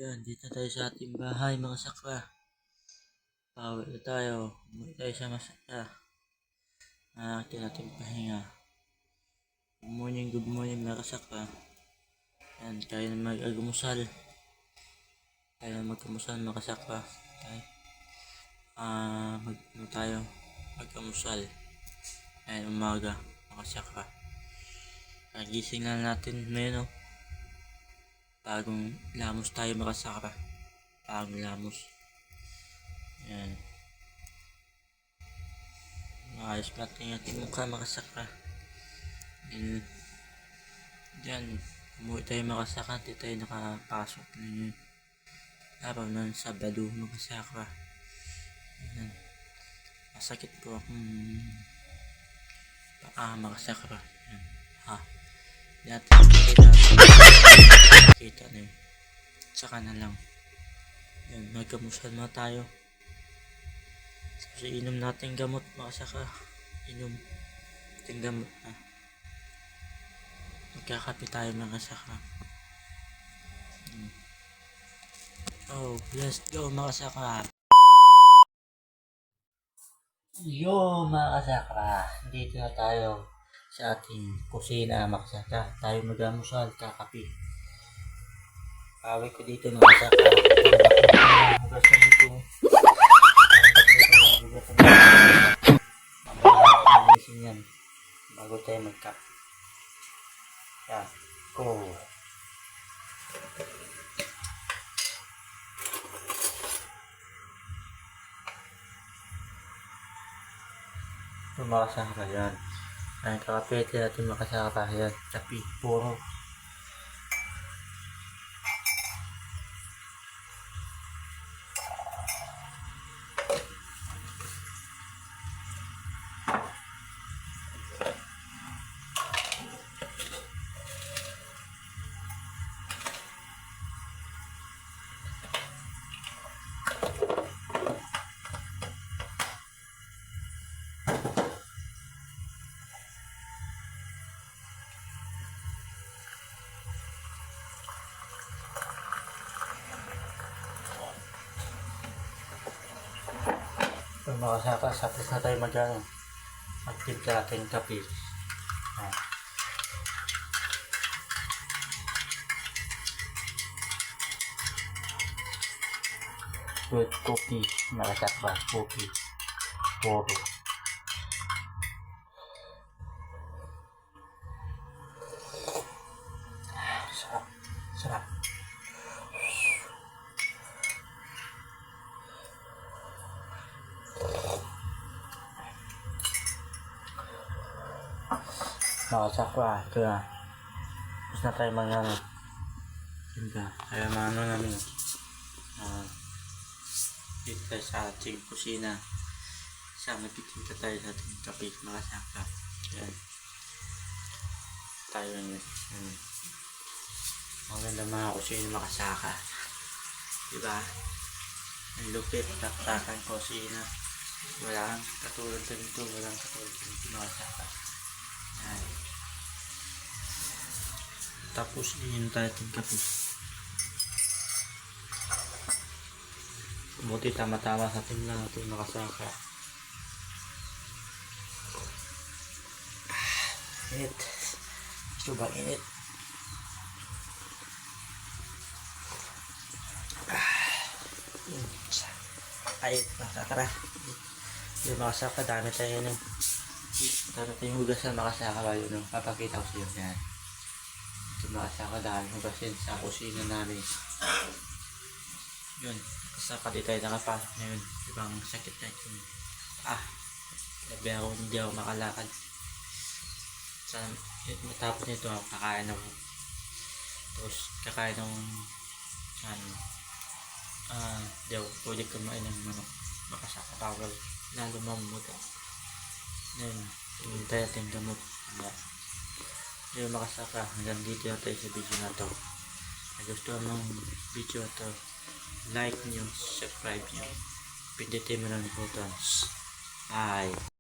Yan, dito tayo sa ating bahay mga sakra. Pauwi na tayo. Umuwi tayo sa masakra. Atin natin pahinga. Good morning mga sakra. Yan, tayo na mag-agumusal. Tayo na mag-amusal mga sakra. Mag-amusal. Ayan, umaga mga sakra. Gising na natin ngayon, bagong lamos tayo mga sakra. Bagong lamos. Ayan. Maayos natin yung ating mukha mga sakra. Diyan, umuwi tayo mga sakra. Hindi tayo nakapasok ngayon. Araw ng Sabado mga sakra. Ayan. Masakit po akong paa mga sakra. Ayan. Dati kita na yun. Saka na lang. Yan, magkamusal na tayo. Kasi inom natin gamot mga saka. Inom natin gamot na. Magkakape tayo mga saka. Oh, let's go mga saka. Yo mga kasakra, dito na tayo sa ating kusina mga kasakra. Tayo mag-amusal, kakape. Awit ko dito mga kasakra. Hugasan dito. Mamalisin yan bago tayo mag-kape. Yan, go. Ito mga kasakra yan. Ay, kakapete natin mga kasakra yan. Kape, puro. Ito mga kasakra, sapos na tayo mag-timpla natin kape. Good coffee mga kasakra, coffee puro. Sarap. Mga sakwa, ito na. Tapos na tayo timpla. Kaya namin. Dito tayo sa ating kusina. Magtitinta tayo sa ating kape, mga sakwa. Ayan. Tayo ngayon. Maganda mga kusina makasaka. Diba? Ang lupit, taktakan kusina. Walang katulad ganito, mga saka. Ayan. Tapos iyon tayo ating kape. Buti tama-tama sa timla natin makasaka. Init. Subang init. Ay, masakra. Yung makasaka, dami tayo nun. Dami tayong hugasan makasaka ba yun. Papakita ko sa iyo yan. Ito makasaka, dami hugasin sa kusina namin. Yun, kasaka di tayo nakapasok ngayon. Ibang sakit na ito. Hindi ako makalakad. Matapos nito, kakain ako. Tapos kakain ng di ako pwede kumain ng manok. Makasaka bawal. Lalo mamuta. Ngayon, hinintay natin gamot. Yung makasaka, hanggang dito na tayo sa video na to. Kung gusto mong video na to, like nyo, subscribe nyo, pindutin mo ng buttons. Bye!